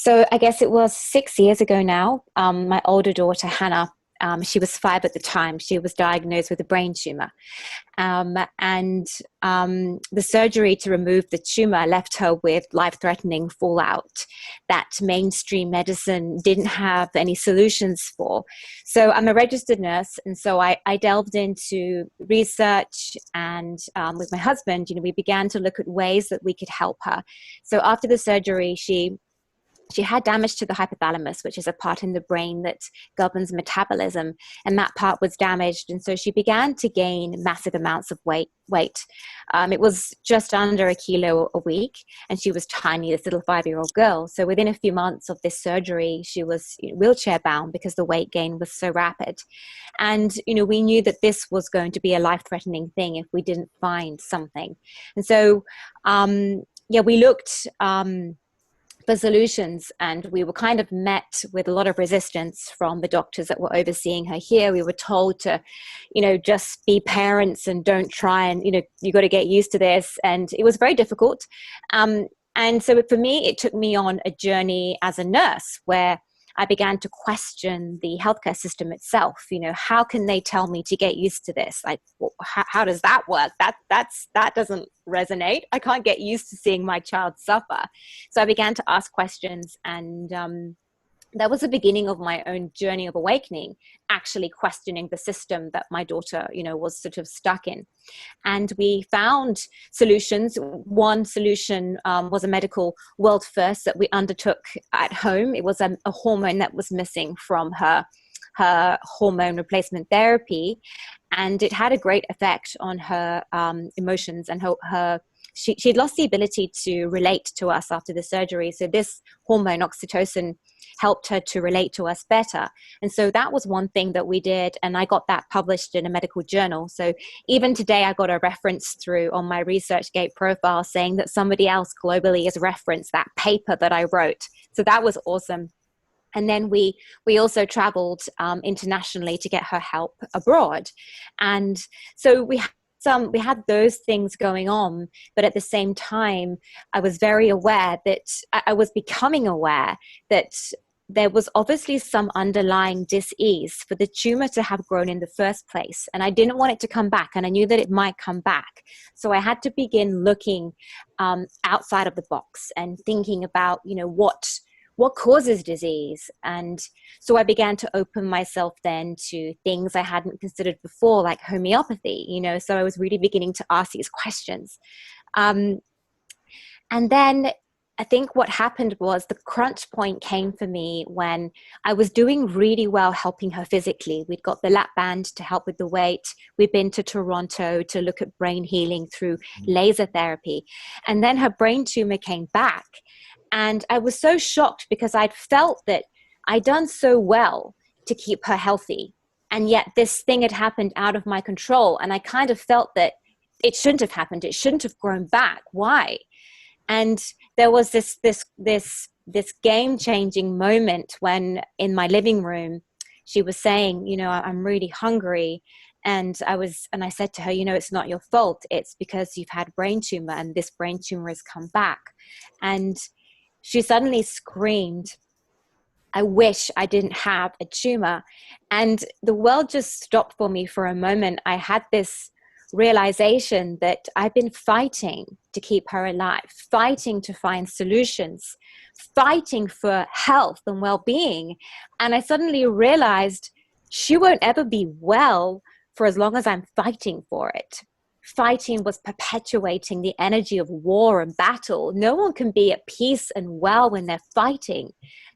So I guess it was 6 years ago now. My older daughter, Hannah, she was 5 at the time. She was diagnosed with a brain tumor. And the surgery to remove the tumor left her with life-threatening fallout that mainstream medicine didn't have any solutions for. So I'm a registered nurse, and so I delved into research, and with my husband, we began to look at ways that we could help her. So after the surgery, she had damage to the hypothalamus, which is a part in the brain that governs metabolism, and that part was damaged. And so she began to gain massive amounts of weight. It was just under 1 kilo a week, and she was tiny, this little 5-year-old girl. So within a few months of this surgery, she was wheelchair bound because the weight gain was so rapid. And, we knew that this was going to be a life-threatening thing if we didn't find something. And so, we looked for solutions, and we were kind of met with a lot of resistance from the doctors that were overseeing her here. We were told to, just be parents and don't try, and, you got to get used to this. And it was very difficult. And so for me, it took me on a journey as a nurse where I began to question the healthcare system itself. How can they tell me to get used to this? Like, how does that work? That doesn't resonate. I can't get used to seeing my child suffer. So I began to ask questions, and that was the beginning of my own journey of awakening, actually questioning the system that my daughter, was sort of stuck in. And we found solutions. One solution was a medical world first that we undertook at home. It was a hormone that was missing from her hormone replacement therapy. And it had a great effect on her emotions and she'd lost the ability to relate to us after the surgery. So this hormone, oxytocin, helped her to relate to us better. And so that was one thing that we did. And I got that published in a medical journal. So even today, I got a reference through on my ResearchGate profile saying that somebody else globally has referenced that paper that I wrote. So that was awesome. And then we also traveled internationally to get her help abroad. And so we had those things going on, but at the same time, I was very aware that I was becoming aware that there was obviously some underlying dis-ease for the tumor to have grown in the first place. And I didn't want it to come back, and I knew that it might come back. So I had to begin looking outside of the box and thinking about, what causes disease? And so I began to open myself then to things I hadn't considered before, like homeopathy, so I was really beginning to ask these questions. And then I think what happened was the crunch point came for me when I was doing really well helping her physically. We'd got the lap band to help with the weight. We'd been to Toronto to look at brain healing through laser therapy. And then her brain tumor came back. And I was so shocked because I'd felt that I'd done so well to keep her healthy. And yet this thing had happened out of my control. And I kind of felt that it shouldn't have happened. It shouldn't have grown back. Why? And there was this game-changing moment when in my living room, she was saying, I'm really hungry. And I said to her, it's not your fault. It's because you've had brain tumor, and this brain tumor has come back. And she suddenly screamed, I wish I didn't have a tumor. And the world just stopped for me for a moment. I had this realization that I've been fighting to keep her alive, fighting to find solutions, fighting for health and well-being. And I suddenly realized she won't ever be well for as long as I'm fighting for it. Fighting was perpetuating the energy of war and battle. No one can be at peace and well when they're fighting.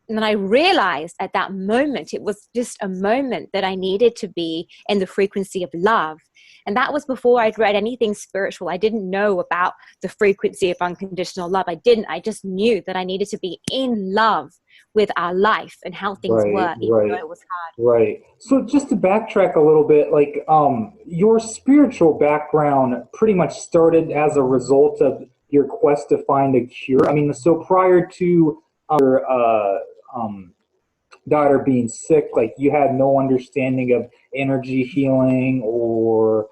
And then I realized at that moment, it was just a moment that I needed to be in the frequency of love. And that was before I'd read anything spiritual. I didn't know about the frequency of unconditional love. I just knew that I needed to be in love with our life and how things were, even though it was hard. Right. So just to backtrack a little bit, like your spiritual background pretty much started as a result of your quest to find a cure. I mean, so prior to your daughter being sick, like you had no understanding of energy healing or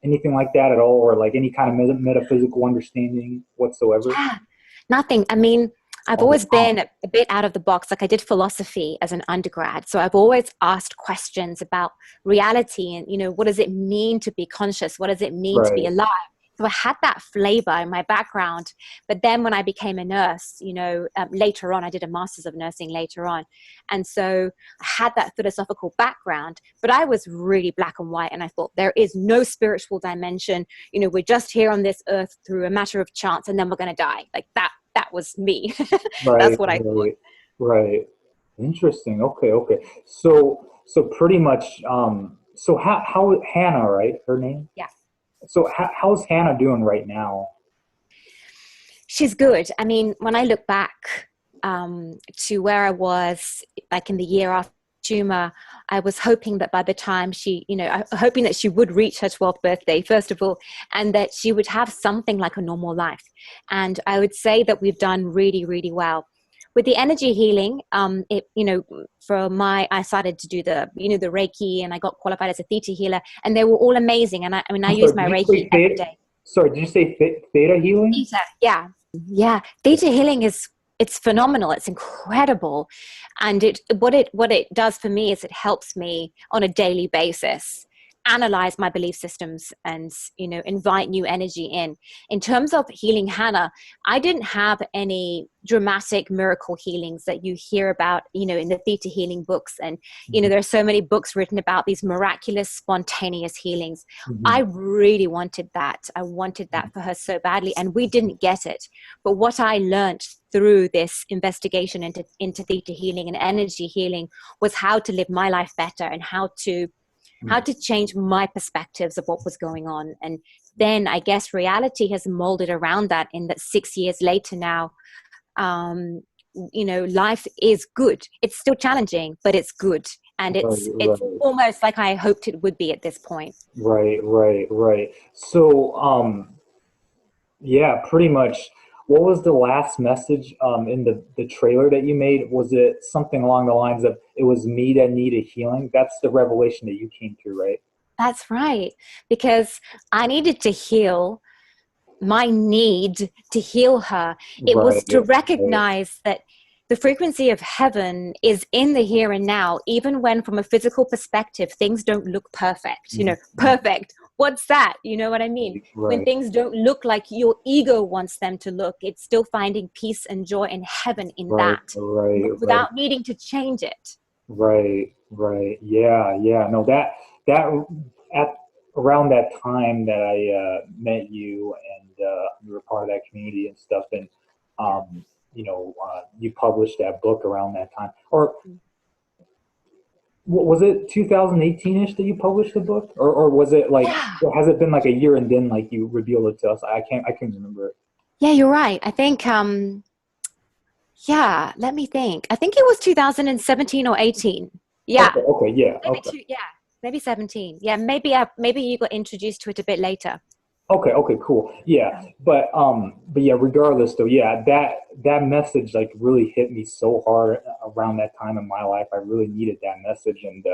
anything like that at all, or like any kind of metaphysical understanding whatsoever? Yeah, nothing. I mean, I've Oh, always been a bit out of the box. Like I did philosophy as an undergrad. So I've always asked questions about reality and, what does it mean to be conscious? What does it mean to be right. alive? So I had that flavor in my background. But then when I became a nurse, later on, I did a master's of nursing later on. And so I had that philosophical background, but I was really black and white. And I thought there is no spiritual dimension. We're just here on this earth through a matter of chance and then we're going to die. Like that was me. Right, That's what I thought. right, right. Interesting. Okay, okay. So pretty much, so how Hannah, right? Her name? Yeah. So how's Hannah doing right now? She's good. I mean, when I look back to where I was, like in the year after tumor, I was hoping that by the time hoping that she would reach her 12th birthday, first of all, and that she would have something like a normal life. And I would say that we've done really, really well. With the energy healing, I started to do the Reiki, and I got qualified as a theta healer, and they were all amazing. And I I'm use sorry, my did you Reiki say every theta? day. Sorry, did you say theta healing? Theta, yeah, yeah. Theta healing it's phenomenal. It's incredible, and what it does for me is it helps me on a daily basis analyze my belief systems and invite new energy in terms of healing Hannah. I didn't have any dramatic miracle healings that you hear about in the theta healing books, and there are so many books written about these miraculous spontaneous healings. I Mm-hmm. really wanted that. I wanted that for her so badly, and we didn't get it. But what I learned through this investigation into theta healing and energy healing was how to live my life better and how to change my perspectives of what was going on. And then I guess reality has molded around that, in that 6 years later now, life is good. It's still challenging, but it's good. And Right, it's right, almost like I hoped it would be at this point. right, right, right. So, yeah, pretty much. What was the last message in the trailer that you made? Was it something along the lines of "It was me that needed healing"? That's the revelation that you came through, right? That's right. Because I needed to heal my need to heal her. It Right, was to right, recognize that the frequency of heaven is in the here and now, even when from a physical perspective, things don't look perfect. Perfect. What's that? You know what I mean? When right, things don't look like your ego wants them to look, it's still finding peace and joy and heaven in right, that right, right, without needing to change it. right, right. Yeah, yeah. No, that at around that time that I met you and you were part of that community and stuff, and you published that book around that time, or was it 2018ish that you published the book, or was it like, Yeah. or has it been like a year and then like you revealed it to us? I can't remember it. Yeah, you're right. I think yeah, let me think. I think it was 2017 or 18. Okay, Yeah, okay, yeah, maybe okay. yeah, maybe 17. Yeah, maybe you got introduced to it a bit later. Okay, okay, cool. Yeah. But yeah, regardless though, yeah, that message like really hit me so hard around that time in my life. I really needed that message. And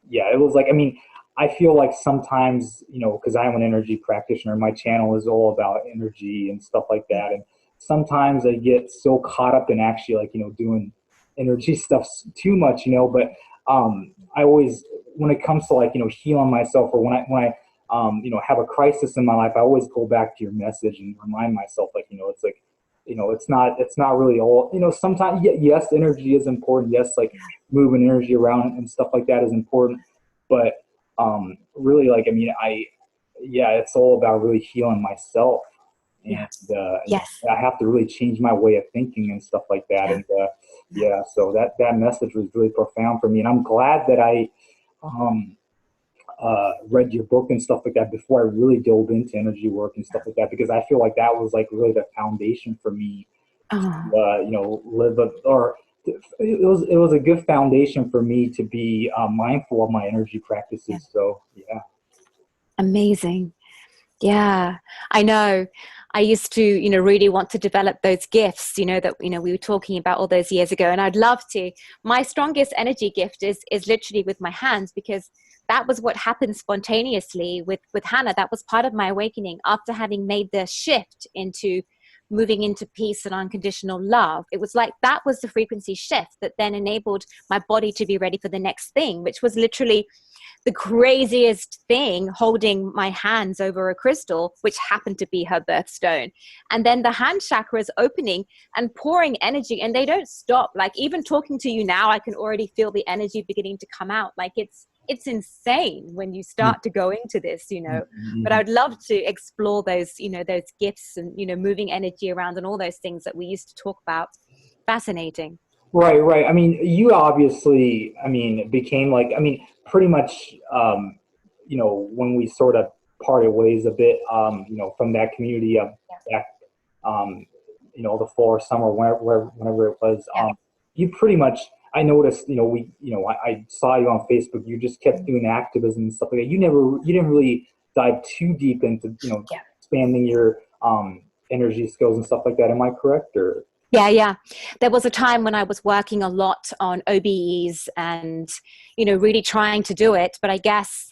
yeah, it was like, I mean, I feel like sometimes, because I'm an energy practitioner, my channel is all about energy and stuff like that. And sometimes I get so caught up in actually like, doing energy stuff too much, but I always, when it comes to like, healing myself, or when I have a crisis in my life, I always go back to your message and remind myself, like, it's like, it's not really all, sometimes, yes, energy is important. Yes, like moving energy around and stuff like that is important. But really, like, I mean, yeah, it's all about really healing myself. Yeah. And, Yes. I have to really change my way of thinking and stuff like that. Yeah. And, yeah, so that message was really profound for me. And I'm glad that um, read your book and stuff like that before I really dove into energy work and stuff like that, because I feel like that was like really the foundation for me Oh, to live or it was a good foundation for me to be mindful of my energy yeah. practices. So yeah. Amazing. Yeah, I know. I used to, really want to develop those gifts, that, we were talking about all those years ago. And I'd love to. My strongest energy gift is literally with my hands, because that was what happened spontaneously with Hannah. That was part of my awakening after having made the shift into moving into peace and unconditional love. It was like that was the frequency shift that then enabled my body to be ready for the next thing, which was literally the craziest thing, holding my hands over a crystal, which happened to be her birthstone. And then the hand chakras opening and pouring energy, and they don't stop. Like, even talking to you now, I can already feel the energy beginning to come out. Like, it's insane when you start to go into this, but I would love to explore those, those gifts and, moving energy around and all those things that we used to talk about. Fascinating. Right. I mean, you obviously, became like, pretty much, when we sort of parted ways a bit, from that community of back, the fall or summer, whenever it was, you pretty much, I noticed, I saw you on Facebook, you just kept doing activism and stuff like that. You didn't really dive too deep into, expanding your, energy skills and stuff like that. Am I correct? Or? Yeah. There was a time when I was working a lot on OBEs and, really trying to do it. But I guess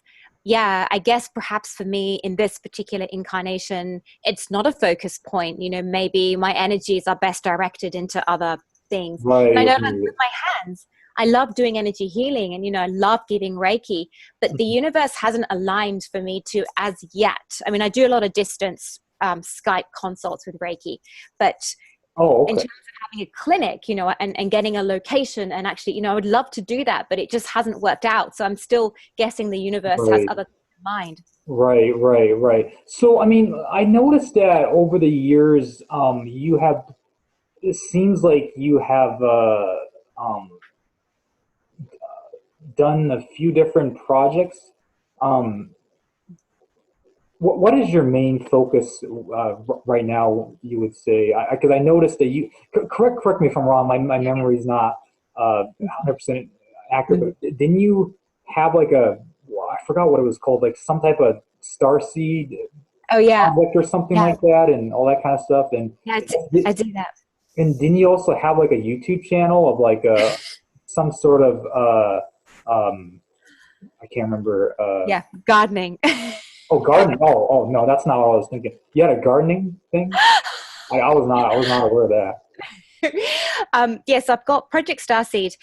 perhaps for me in this particular incarnation, it's not a focus point. Maybe my energies are best directed into other things. Right. And I know, like, with my hands, I love doing energy healing and, I love giving Reiki, but the universe hasn't aligned for me to as yet. I mean, I do a lot of distance Skype consults with Reiki, but in terms of having a clinic, and getting a location and actually, I would love to do that, but it just hasn't worked out. So I'm still guessing the universe has other things in mind. Right. So, I noticed that over the years, it seems like you have done a few different projects. What is your main focus right now, you would say? Because I noticed that you, correct me if I'm wrong, my memory is not 100% accurate, but didn't you have like I forgot what it was called, like some type of starseed project or something like that, and all that kind of stuff? And I do that. And didn't you also have like a YouTube channel of like some sort of I can't remember. Gardening. Oh, gardening. Oh, no, that's not what I was thinking. You had a gardening thing? I was not aware of that. Yes, I've got Project Starseed.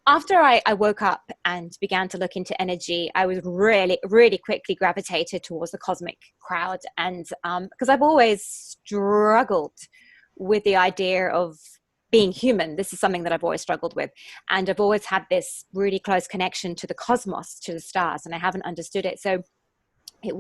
After I woke up and began to look into energy, I was really, really quickly gravitated towards the cosmic crowd. And because I've always struggled with the idea of being human. This is something that I've always struggled with. And I've always had this really close connection to the cosmos, to the stars, and I haven't understood it. So I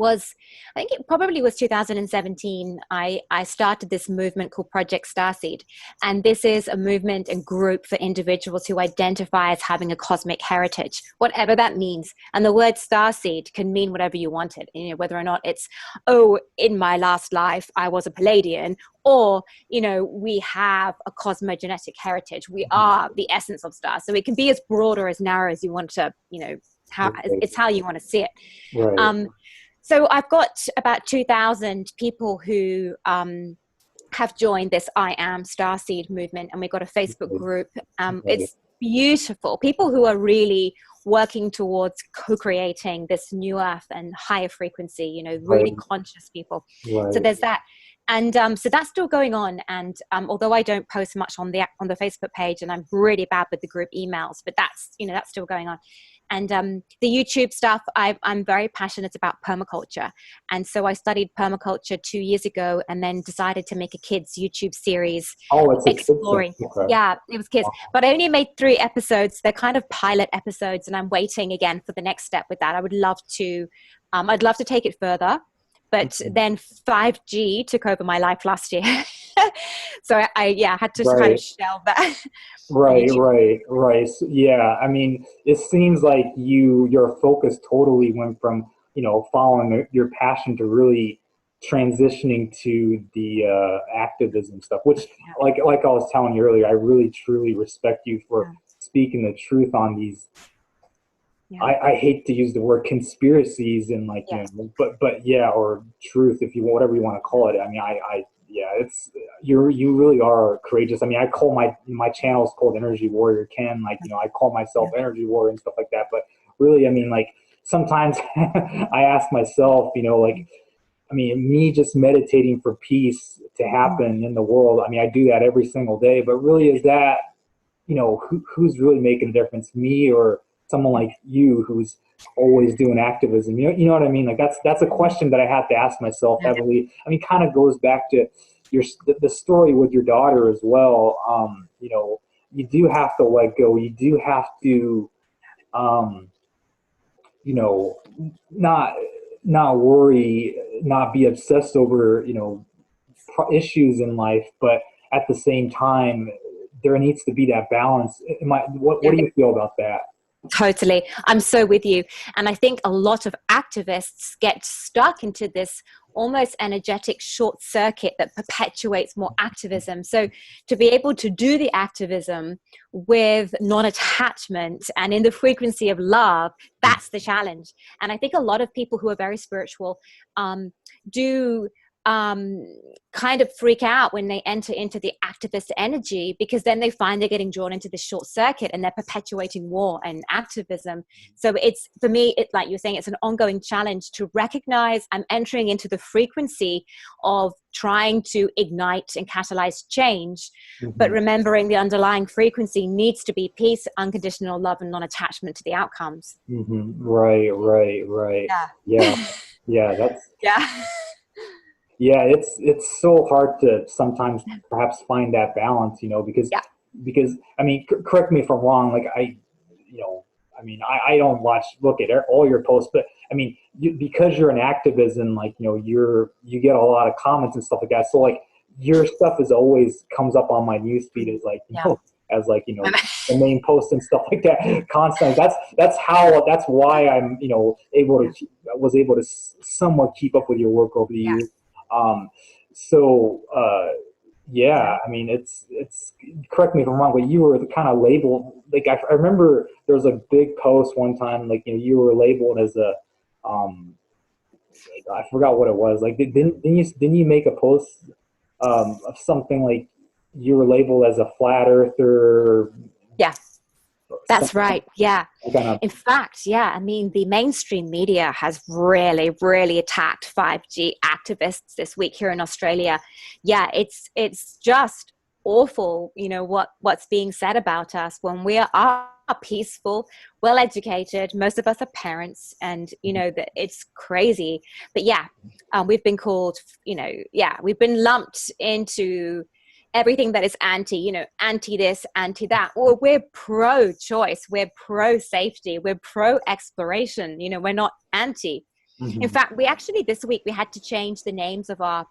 think it probably was 2017, I started this movement called Project Starseed. And this is a movement and group for individuals who identify as having a cosmic heritage, whatever that means. And the word starseed can mean whatever you want it, whether or not it's, in my last life, I was a Palladian, or, we have a cosmogenetic heritage. We are the essence of stars. So it can be as broad or as narrow as you want to, it's how you want to see it. Right. So I've got about 2,000 people who have joined this I Am Starseed movement, and we've got a Facebook group. It's beautiful. People who are really working towards co-creating this new earth and higher frequency, really conscious people. Right. So there's that. And so that's still going on. And although I don't post much on the Facebook page, and I'm really bad with the group emails, but that's still going on. And the YouTube stuff, I'm very passionate about permaculture. And so I studied permaculture 2 years ago and then decided to make a kids YouTube series exploring. Okay. Yeah, it was kids. Wow. But I only made 3 episodes. They're kind of pilot episodes, and I'm waiting again for the next step with that. I would love to, I'd love to take it further. But then 5G took over my life last year. So I had to kind of shelve that. Right. So, yeah, it seems like your focus totally went from, following your passion to really transitioning to the activism stuff, which like I was telling you earlier, I really truly respect you for speaking the truth on these. Yeah. I hate to use the word conspiracies and or truth, if you whatever you want to call it. It's you really are courageous. I call my channel is called Energy Warrior Ken. I call myself Energy Warrior and stuff like that. But really, sometimes I ask myself, I mean, me just meditating for peace to happen in the world. I mean, I do that every single day, but really is that, who's really making a difference, me or someone like you who's always doing activism? You know what I mean? Like that's a question that I have to ask myself heavily. I mean, kind of goes back to the story with your daughter as well. You do have to let go. You do have to, not worry, not be obsessed over, issues in life, but at the same time, there needs to be that balance. What do you feel about that? Totally. I'm so with you. And I think a lot of activists get stuck into this almost energetic short circuit that perpetuates more activism. So to be able to do the activism with non-attachment and in the frequency of love, that's the challenge. And I think a lot of people who are very spiritual do kind of freak out when they enter into the activist energy, because then they find they're getting drawn into this short circuit and they're perpetuating war and activism. So it's, for me, it's like you're saying, it's an ongoing challenge to recognize I'm entering into the frequency of trying to ignite and catalyze change, but remembering the underlying frequency needs to be peace, unconditional love, and non-attachment to the outcomes. Right. Yeah. That's yeah. Yeah, it's so hard to sometimes perhaps find that balance, because I mean, correct me if I'm wrong. Like I don't look at all your posts, but I mean, because you're an activist and like, you get a lot of comments and stuff like that. So like your stuff is always comes up on my newsfeed as like, as like, the main post and stuff like that constantly. That's why I'm, was able to somewhat keep up with your work over the years. I mean, it's correct me if I'm wrong, but you were kind of labeled, like, I remember there was a big post one time, like, you were labeled as a, I forgot what it was. Like, didn't you make a post, of something like you were labeled as a flat earther? Yeah. That's right. Yeah. Kind of. In fact, I mean, the mainstream media has really, really attacked 5G activists this week here in Australia. Yeah, it's just awful, what's being said about us when we are peaceful, well-educated. Most of us are parents, and, that it's crazy. But we've been called, we've been lumped into everything that is anti this, anti that. Or we're pro-choice, we're pro-safety, we're pro-exploration. We're not anti. In fact, this week we had to change the names of our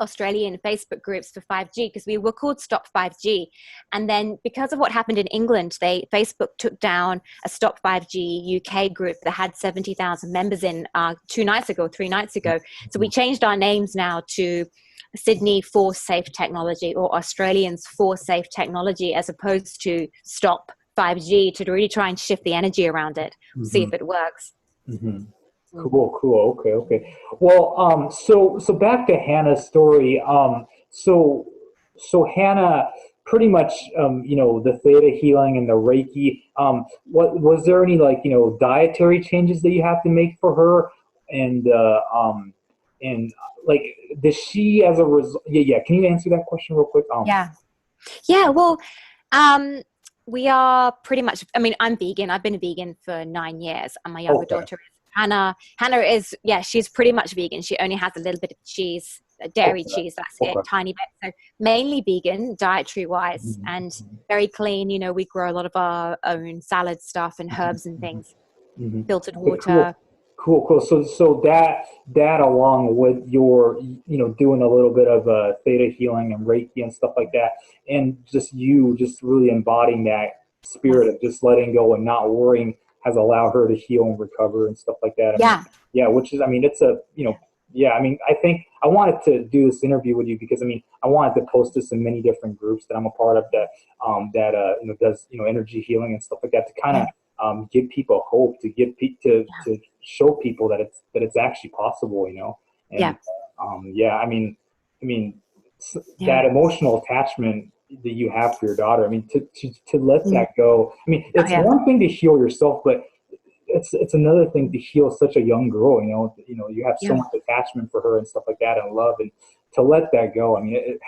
Australian Facebook groups for 5G, because we were called Stop 5G. And then because of what happened in England, Facebook took down a Stop 5G UK group that had 70,000 members in 3 nights ago. So we changed our names now to Sydney for Safe Technology, or Australians for Safe Technology, as opposed to Stop 5G, to really try and shift the energy around it, see if it works. Cool. Okay. Well, so back to Hannah's story. So Hannah, pretty much, the theta healing and the Reiki. What was there any, like, dietary changes that you have to make for her, and like, does she, as a result? Yeah. Can you answer that question real quick? Well, we are pretty much, I mean, I'm vegan. I've been a vegan for 9 years, and my younger daughter is Hannah. Hannah is, she's pretty much vegan. She only has a little bit of cheese, dairy cheese, that's it, tiny bit. So mainly vegan, dietary wise, and very clean. We grow a lot of our own salad stuff and herbs and things, filtered water. Cool. So that along with your, doing a little bit of theta healing and Reiki and stuff like that, and just really embodying that spirit of just letting go and not worrying, has allowed her to heal and recover and stuff like that. Which is, I mean, it's a, I mean, I think I wanted to do this interview with you because, I mean, I wanted to post this in many different groups that I'm a part of that does, energy healing and stuff like that, to kind of give people hope, to show people that it's actually possible, And that emotional attachment that you have for your daughter, I mean, to let that go. I mean, it's one thing to heal yourself, but it's another thing to heal such a young girl. You have so Yeah. much attachment for her and stuff like that, and love, and to let that go. I mean,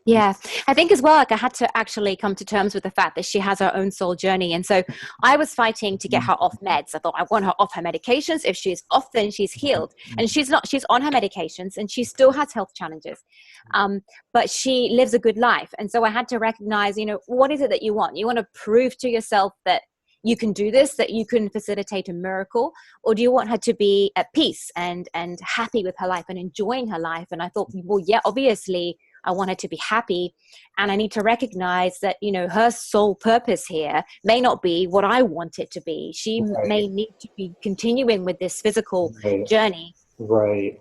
Yeah, I think as well, like I had to actually come to terms with the fact that she has her own soul journey. And so I was fighting to get her off meds. I thought I want her off her medications. If she's off, then she's healed. And she's not, she's on her medications and she still has health challenges. But she lives a good life. And so I had to recognize, what is it that you want? You want to prove to yourself that you can do this, that you can facilitate a miracle, or do you want her to be at peace and happy with her life and enjoying her life? And I thought, well, yeah, obviously I want her to be happy, and I need to recognize that, her sole purpose here may not be what I want it to be. She may need to be continuing with this physical journey. Right.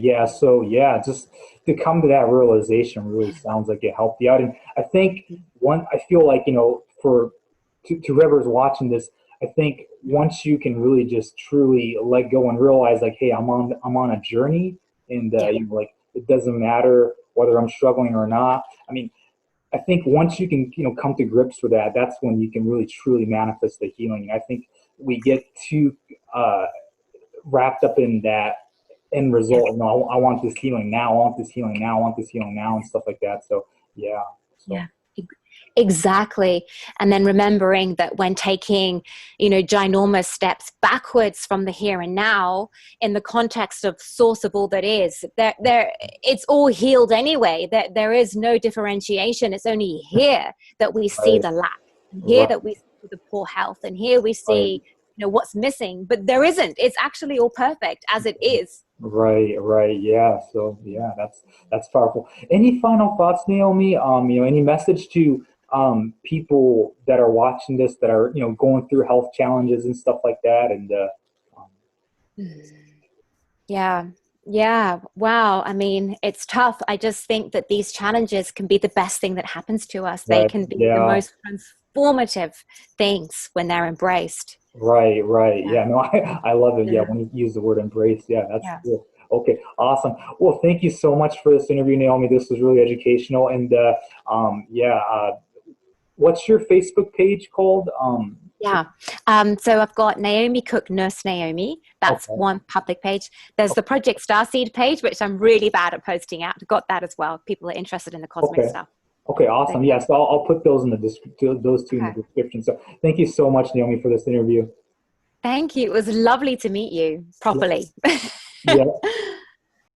Yeah. So yeah, just to come to that realization really sounds like it helped you out. And I think I feel like, for to whoever's watching this, I think once you can really just truly let go and realize like, hey, I'm on a journey, and like it doesn't matter whether I'm struggling or not. I mean, I think once you can, come to grips with that, that's when you can really truly manifest the healing. I think we get too wrapped up in that end result. No, I want this healing now. I want this healing now. I want this healing now, and stuff like that. So yeah. Yeah. Exactly. And then remembering that when taking, ginormous steps backwards from the here and now in the context of source of all that is, it's all healed anyway. There is no differentiation. It's only here that we see the lack, and here that we see the poor health, and here we see, what's missing. But there isn't. It's actually all perfect as it is. Right. Yeah. So yeah, that's powerful. Any final thoughts, Naomi? Any message to people that are watching this that are, going through health challenges and stuff like that? And Yeah. Wow. I mean, it's tough. I just think that these challenges can be the best thing that happens to us. They can be the most transformative things when they're embraced. Right. Yeah, no, I love it. Yeah, when you use the word embrace, that's cool. Okay, awesome. Well, thank you so much for this interview, Naomi. This was really educational. And what's your Facebook page called? So I've got Naomi Cook, Nurse Naomi. That's one public page. There's the Project Starseed page, which I'm really bad at posting out. Got that as well. People are interested in the cosmic stuff. Okay, awesome. Yes, I'll put those in those two in the description. So thank you so much, Naomi, for this interview. Thank you. It was lovely to meet you properly. Yeah.